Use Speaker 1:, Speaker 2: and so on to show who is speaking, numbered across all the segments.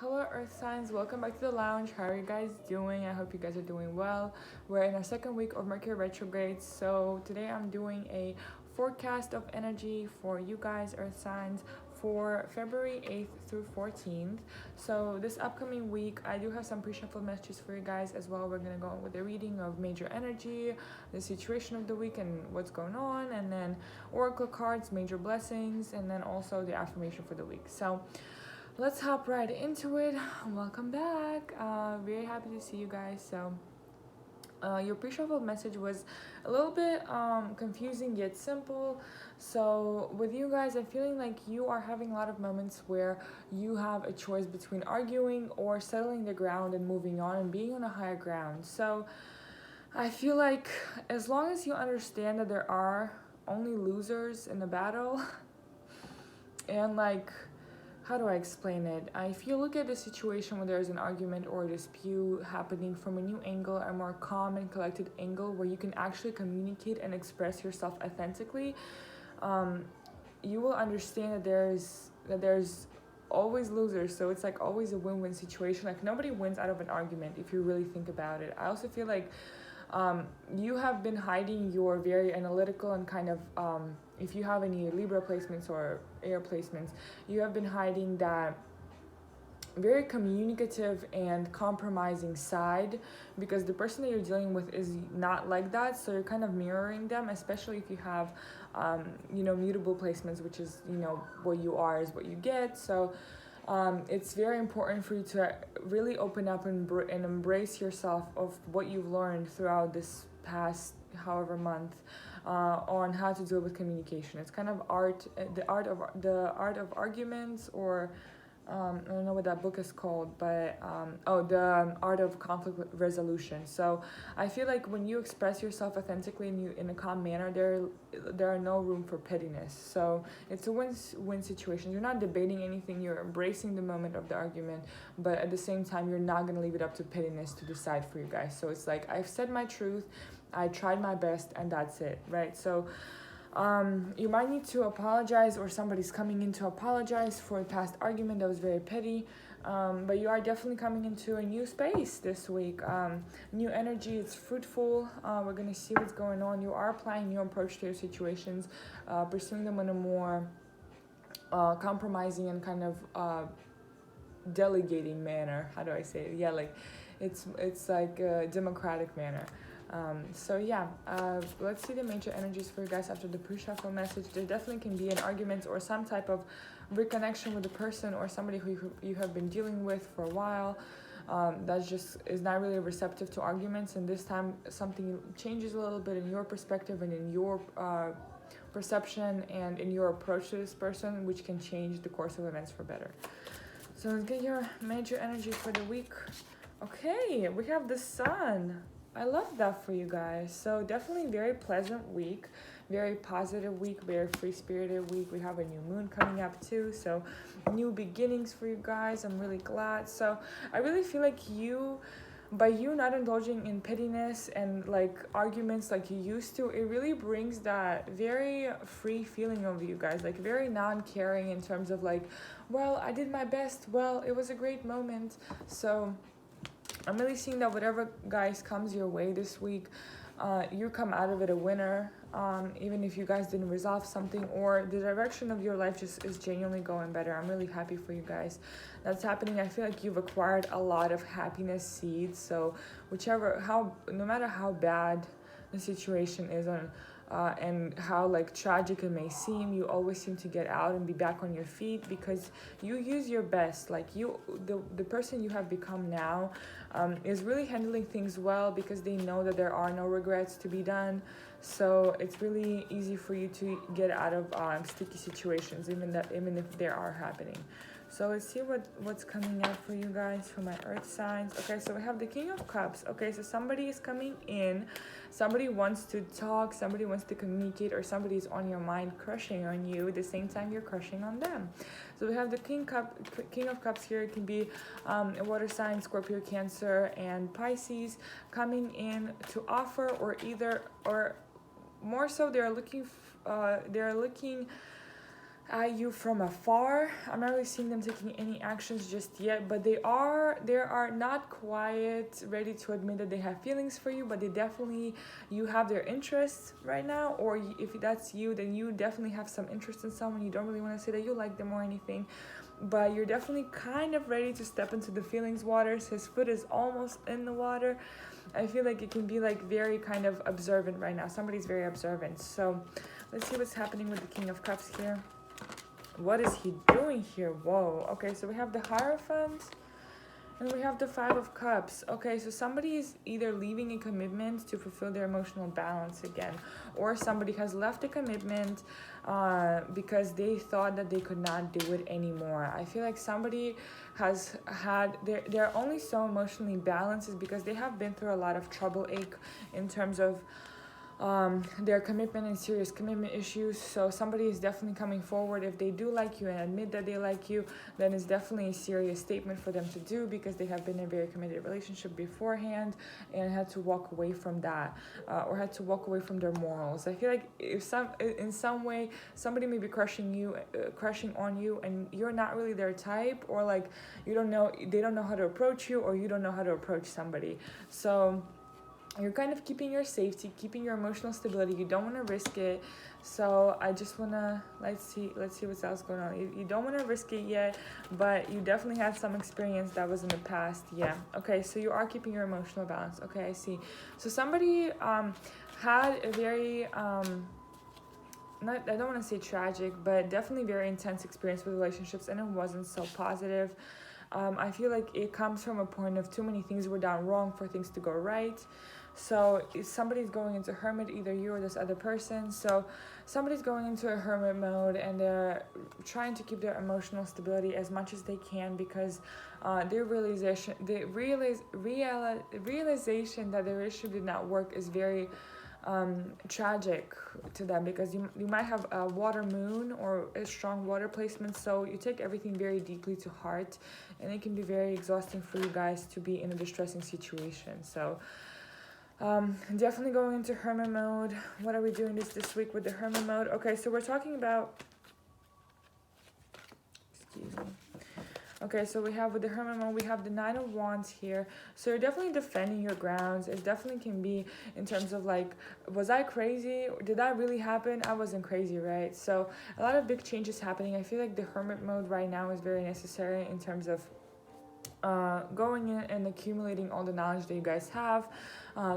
Speaker 1: Hello Earth signs, welcome back to the lounge. How are you guys doing? I hope you guys are doing well. We're in our second week of Mercury retrograde, so today I'm doing a forecast of energy for you guys Earth signs for February 8th through 14th. So this upcoming week I do have some pre-shuffled messages for you guys as well. We're gonna go with a reading of major energy, the situation of the week and what's going on, and then oracle cards, major blessings, and then also the affirmation for the week. So let's hop right into it. Welcome back. Very happy to see you guys. So your pre-shuffled message was a little bit confusing yet simple. So with you guys, I'm feeling like you are having a lot of moments where you have a choice between arguing or settling the ground and moving on and being on a higher ground. So I feel like as long as you understand that there are only losers in the battle and like, how do I explain it? If you look at the situation where there's an argument or a dispute happening from a new angle, a more calm and collected angle where you can actually communicate and express yourself authentically, you will understand that there's always losers. So it's like always a win-win situation. Like nobody wins out of an argument if you really think about it. I also feel like you have been hiding your very analytical and kind of if you have any Libra placements or air placements, you have been hiding that very communicative and compromising side because the person that you're dealing with is not like that. So you're kind of mirroring them, especially if you have mutable placements, which is what you are is what you get. So it's very important for you to really open up and embrace yourself of what you've learned throughout this past however month on how to deal with communication. It's kind of the art of arguments, or I don't know what that book is called, but the art of conflict resolution. So I feel like when you express yourself authentically and you in a calm manner, there are no room for pettiness. So it's a win-win situation. You're not debating anything. You're embracing the moment of the argument, but at the same time, you're not gonna leave it up to pettiness to decide for you guys. So it's like I've said my truth, I tried my best, and that's it, right? So you might need to apologize, or somebody's coming in to apologize for a past argument that was very petty, but you are definitely coming into a new space this week. New energy, it's fruitful. We're going to see what's going on. You are applying new approach to your situations, pursuing them in a more compromising and kind of delegating manner. How do I say it? Yeah, like it's like a democratic manner. Let's see the major energies for you guys after the pre-shuffle message. There definitely can be an argument or some type of reconnection with a person or somebody who you have been dealing with for a while. That just is not really receptive to arguments, and this time something changes a little bit in your perspective and in your perception and in your approach to this person, which can change the course of events for better. So let's get your major energy for the week. Okay, we have the sun. I love that for you guys. So definitely very pleasant week, very positive week, very free-spirited week. We have a new moon coming up too, so new beginnings for you guys. I'm really glad. So I really feel like by you not indulging in pettiness and like arguments like you used to, it really brings that very free feeling of you guys, like very non-caring in terms of like, well, I did my best, well, it was a great moment. So I'm really seeing that whatever guys comes your way this week, you come out of it a winner, even if you guys didn't resolve something or the direction of your life just is genuinely going better. I'm really happy for you guys. That's happening. I feel like you've acquired a lot of happiness seeds. So no matter how bad the situation is and how like tragic it may seem, you always seem to get out and be back on your feet because you use your best. Like the person you have become now is really handling things well because they know that there are no regrets to be done. So it's really easy for you to get out of sticky situations, even if they are happening. So let's see what's coming up for you guys for my earth signs. Okay, so we have the King of Cups. Okay, so somebody is coming in. Somebody wants to talk. Somebody wants to communicate, or somebody is on your mind crushing on you at the same time you're crushing on them. So we have the King of Cups here. It can be a water sign, Scorpio, Cancer, and Pisces coming in to offer, or more so they're looking at you from afar. I'm not really seeing them taking any actions just yet, but they are not quite ready to admit that they have feelings for you, but they definitely, you have their interests right now, or if that's you, then you definitely have some interest in someone. You don't really want to say that you like them or anything, but you're definitely kind of ready to step into the feelings waters. His foot is almost in the water. I feel like it can be like very kind of observant right now. Somebody's very observant. So let's see what's happening with the King of Cups here. What is he doing here? Whoa. Okay, so we have the Hierophant and we have the Five of Cups. Okay, so somebody is either leaving a commitment to fulfill their emotional balance again, or somebody has left a commitment because they thought that they could not do it anymore. I feel like somebody has had, they're only so emotionally balanced is because they have been through a lot of trouble ache in terms of their commitment and serious commitment issues. So somebody is definitely coming forward. If they do like you and admit that they like you, then it's definitely a serious statement for them to do, because they have been in a very committed relationship beforehand and had to walk away from that, or had to walk away from their morals. I feel like if in some way somebody may be crushing on you, and you're not really their type, or like they don't know how to approach you, or you don't know how to approach somebody. So you're kind of keeping your safety, keeping your emotional stability. You don't want to risk it. So I just want to, let's see what else going on. You don't want to risk it yet, but you definitely had some experience that was in the past. Yeah. Okay, so you are keeping your emotional balance. Okay, I see. So somebody had a very, I don't want to say tragic, but definitely very intense experience with relationships, and it wasn't so positive. I feel like it comes from a point of too many things were done wrong for things to go right. So if somebody's going into hermit, either you or this other person. So somebody's going into a hermit mode, and they're trying to keep their emotional stability as much as they can, because their realization that the relationship did not work is very tragic to them, because you might have a water moon or a strong water placement, so you take everything very deeply to heart, and it can be very exhausting for you guys to be in a distressing situation. So definitely going into hermit mode. What are we doing this week with the hermit mode? Okay, so we're talking about, excuse me. Okay, so we have with the hermit mode, we have the Nine of Wands here. So you're definitely defending your grounds. It definitely can be in terms of like, was I crazy? Did that really happen? I wasn't crazy, right? So a lot of big changes happening. I feel like the hermit mode right now is very necessary in terms of going in and accumulating all the knowledge that you guys have,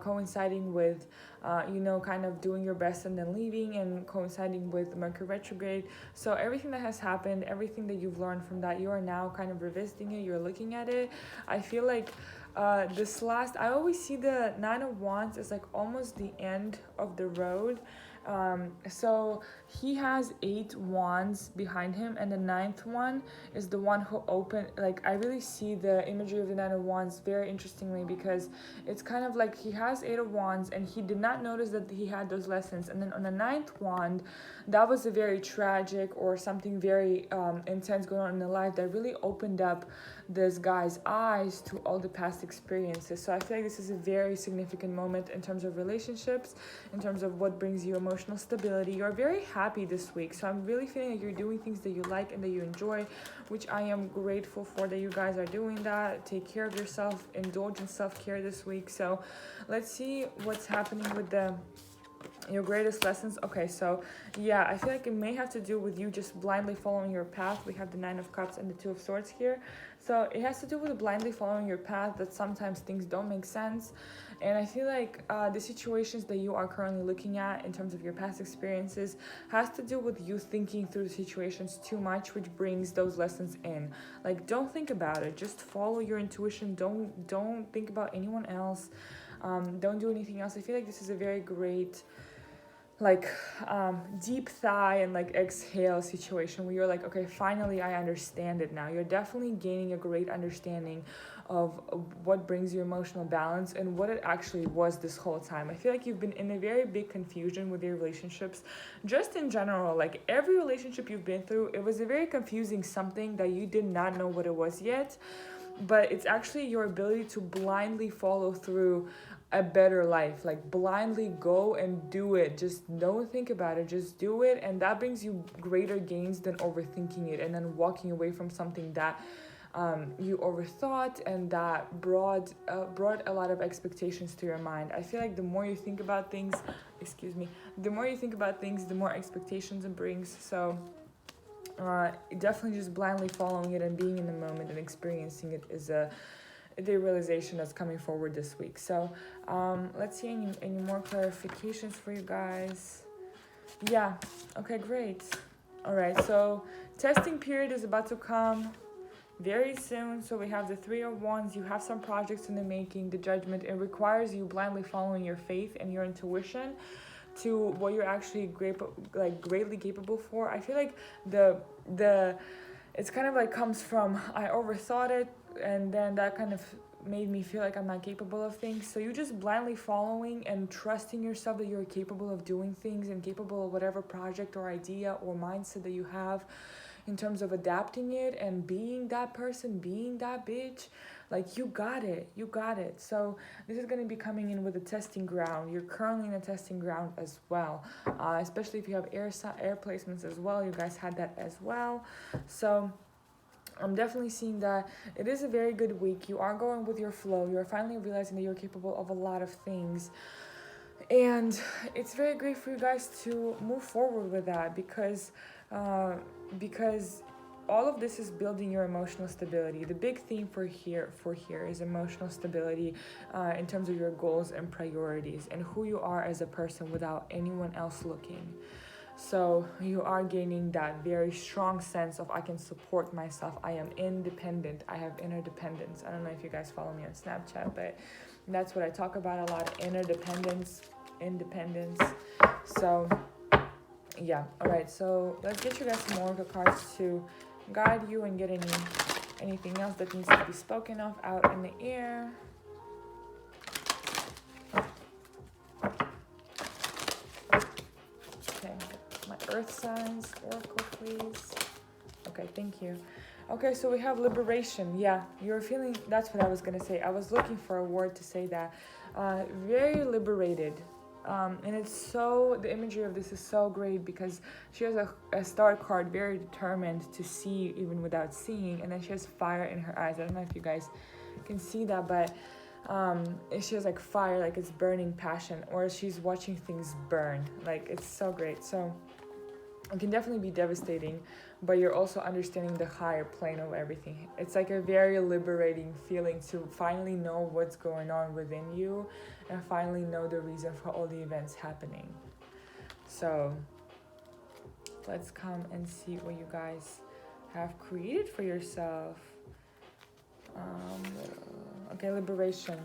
Speaker 1: coinciding with kind of doing your best and then leaving, and coinciding with Mercury retrograde. So everything that has happened, everything that you've learned from that, you are now kind of revisiting it, you're looking at it. I feel like I always see the Nine of Wands as like almost the end of the road. So he has 8 wands behind him, and the 9th one is the one who opened. Like, I really see the imagery of the 9 of Wands very interestingly, because it's kind of like he has 8 of Wands and he did not notice that he had those lessons, and then on the 9th wand, that was a very tragic or something very intense going on in the life that really opened up this guy's eyes to all the past experiences. So I feel like this is a very significant moment in terms of relationships, in terms of what brings you emotional stability. You're very happy this week, so I'm really feeling like you're doing things that you like and that you enjoy, which I am grateful for that you guys are doing that. Take care of yourself, indulge in self-care this week. So let's see what's happening with your greatest lessons. Okay, so yeah, I feel like it may have to do with you just blindly following your path. We have the 9 of Cups and the 2 of Swords here. So it has to do with blindly following your path, that sometimes things don't make sense. And I feel like the situations that you are currently looking at in terms of your past experiences has to do with you thinking through the situations too much, which brings those lessons in. Like, don't think about it, just follow your intuition. Don't think about anyone else. Don't do anything else. I feel like this is a very great deep sigh and exhale situation where you're like, okay, finally I understand it now. You're definitely gaining a great understanding of what brings you emotional balance and what it actually was this whole time. I feel like you've been in a very big confusion with your relationships, just in general. Like, every relationship you've been through, it was a very confusing something that you did not know what it was yet. But it's actually your ability to blindly follow through a better life. Like blindly go and do it. Just don't think about it, just do it, and that brings you greater gains than overthinking it and then walking away from something that you overthought and that brought a lot of expectations to your mind. I feel like the more you think about things, the more you think about things, the more expectations it brings. So definitely just blindly following it and being in the moment and experiencing it is the realization that's coming forward this week. So let's see any more clarifications for you guys. Yeah, okay, great. All right, so testing period is about to come very soon. So we have the Three of Wands. You have some projects in the making. The Judgment, it requires you blindly following your faith and your intuition to what you're actually greatly capable for. I feel like the it's kind of like comes from I overthought it, and then that kind of made me feel like I'm not capable of things. So you just blindly following and trusting yourself that you're capable of doing things and capable of whatever project or idea or mindset that you have, in terms of adapting it and being that person, being that bitch. Like you got it. So this is going to be coming in with a testing ground. You're currently in a testing ground as well, especially if you have air placements as well. You guys had that as well. So I'm definitely seeing that it is a very good week. You are going with your flow. You're finally realizing that you're capable of a lot of things. And it's very great for you guys to move forward with that, because all of this is building your emotional stability. The big theme for here is emotional stability, in terms of your goals and priorities and who you are as a person without anyone else looking. So you are gaining that very strong sense of I can support myself. I am independent. I have inner dependence. I don't know if you guys follow me on Snapchat, but that's what I talk about a lot. Inner independence. So yeah, all right, so let's get you guys some oracle cards to guide you and get anything else that needs to be spoken of out in the air. Okay, my earth signs oracle, please. Okay, thank you. Okay, so we have liberation. Yeah, you're feeling, that's what I was gonna say. I was looking for a word to say that. Very liberated. And it's so, the imagery of this is so great because she has a star card, very determined to see even without seeing, and then she has fire in her eyes. I don't know if you guys can see that, but she has like fire, like it's burning passion, or she's watching things burn. Like it's so great. So it can definitely be devastating, but you're also understanding the higher plane of everything. It's like a very liberating feeling to finally know what's going on within you and finally know the reason for all the events happening. So let's come and see what you guys have created for yourself. Okay, liberation.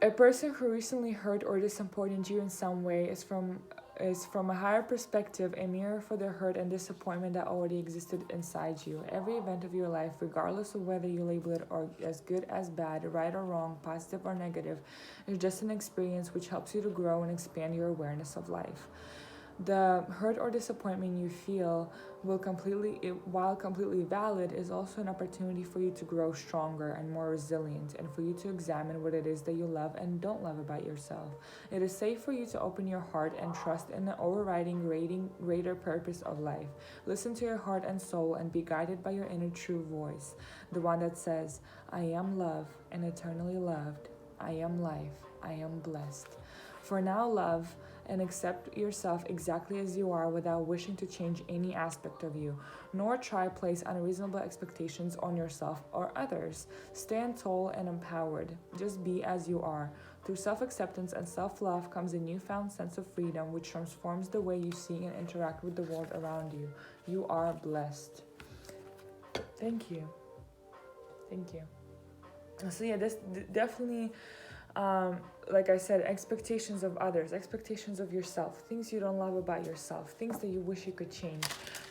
Speaker 1: A person who recently hurt or disappointed you in some way is from a higher perspective a mirror for the hurt and disappointment that already existed inside you. Every event of your life, regardless of whether you label it or as good as bad, right or wrong, positive or negative, is just an experience which helps you to grow and expand your awareness of life. The hurt or disappointment you feel while completely valid, is also an opportunity for you to grow stronger and more resilient, and for you to examine what it is that you love and don't love about yourself. It is safe for you to open your heart and trust in the overriding greater purpose of life. Listen to your heart and soul and be guided by your inner true voice, the one that says, I am love and eternally loved. I am life. I am blessed. For now, love and accept yourself exactly as you are without wishing to change any aspect of you, nor try place unreasonable expectations on yourself or others. Stand tall and empowered. Just be as you are. Through self-acceptance and self-love comes a newfound sense of freedom, which transforms the way you see and interact with the world around you. You are blessed. Thank you. So yeah, this definitely... like I said, expectations of others, expectations of yourself, things you don't love about yourself, things that you wish you could change,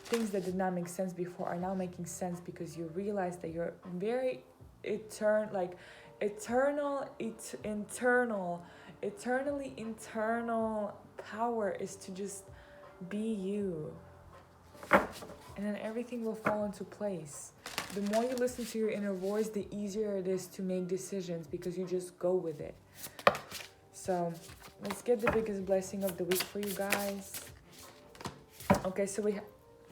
Speaker 1: things that did not make sense before are now making sense because you realize that you're very eternally internal power is to just be you. And then everything will fall into place. the more you listen to your inner voice, the easier it is to make decisions because you just go with it. So let's get the biggest blessing of the week for you guys. Okay, so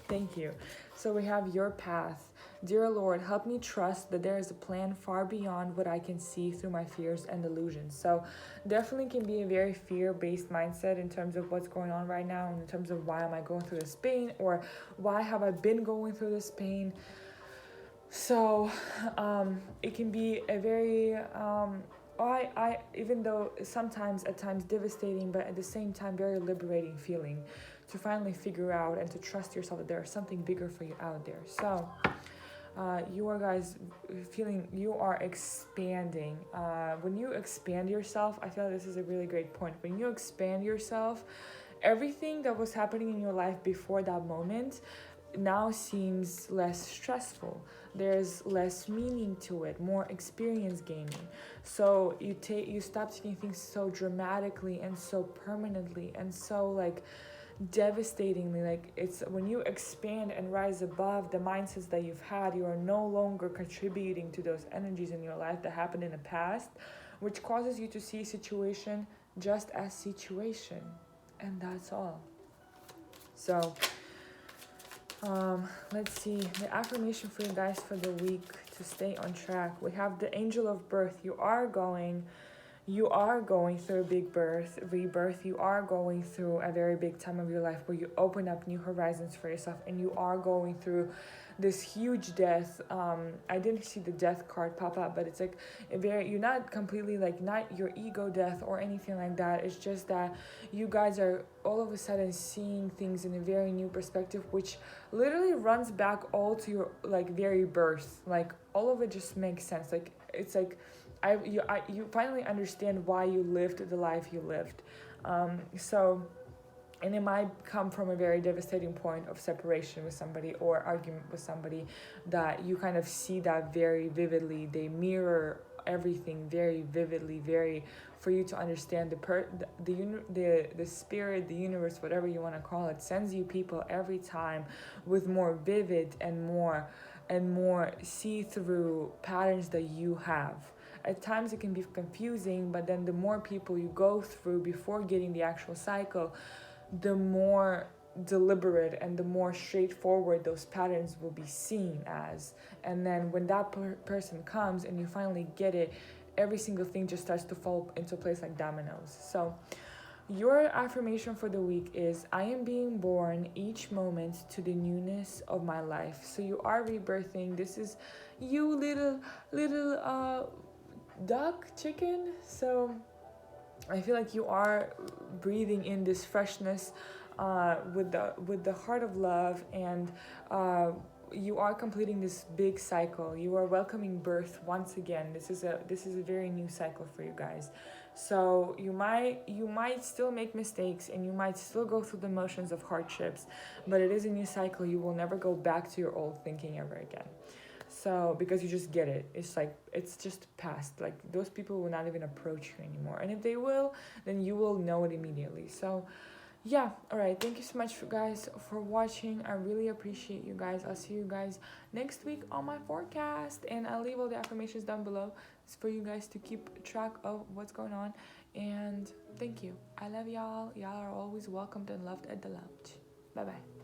Speaker 1: thank you. So we have your path. Dear Lord, help me trust that there is a plan far beyond what I can see through my fears and illusions. So definitely can be a very fear-based mindset in terms of what's going on right now, in terms of why am I going through this pain, or why have I been going through this pain. So it can be a very even though sometimes at times devastating, but at the same time very liberating feeling to finally figure out and to trust yourself that there's something bigger for you out there. So you are guys feeling you are expanding. When you expand yourself, I feel like this is a really great point. When you expand yourself, everything that was happening in your life before that moment now seems less stressful. There's less meaning to it, more experience gaining. So you stop taking things so dramatically and so permanently and so like devastatingly. Like it's when you expand and rise above the mindsets that you've had, you are no longer contributing to those energies in your life that happened in the past, which causes you to see situation just as situation, and that's all. So let's see the affirmation for you guys for the week to stay on track. We have the angel of birth. You are going through a big rebirth. You are going through a very big time of your life where you open up new horizons for yourself, and you are going through this huge death. I didn't see the death card pop up, but it's like you're not completely like not your ego death or anything like that. It's just that you guys are all of a sudden seeing things in a very new perspective, which literally runs back all to your like very birth. Like all of it just makes sense. Like it's like you finally understand why you lived the life you lived. And it might come from a very devastating point of separation with somebody or argument with somebody that you kind of see that very vividly. They mirror everything very vividly, very for you to understand the spirit, the universe, whatever you want to call it, sends you people every time with more vivid and more see-through patterns that you have. At times it can be confusing, but then the more people you go through before getting the actual cycle, the more deliberate and the more straightforward those patterns will be seen as. And then when that person comes and you finally get it, every single thing just starts to fall into place like dominoes. So your affirmation for the week is, I am being born each moment to the newness of my life. So you are rebirthing. This is you little duck chicken. So I feel like you are breathing in this freshness with the heart of love, and you are completing this big cycle. You are welcoming birth once again. This is a very new cycle for you guys. So you might still make mistakes and you might still go through the motions of hardships, but it is a new cycle. You will never go back to your old thinking ever again. So because you just get it, it's like it's just past. Like those people will not even approach you anymore, and if they will, then you will know it immediately. So yeah, all right, thank you so much guys for watching. I really appreciate you guys. I'll see you guys next week on my forecast, and I'll leave all the affirmations down below for you guys to keep track of what's going on. And thank you. I love y'all. Y'all are always welcomed and loved at the lounge. Bye bye.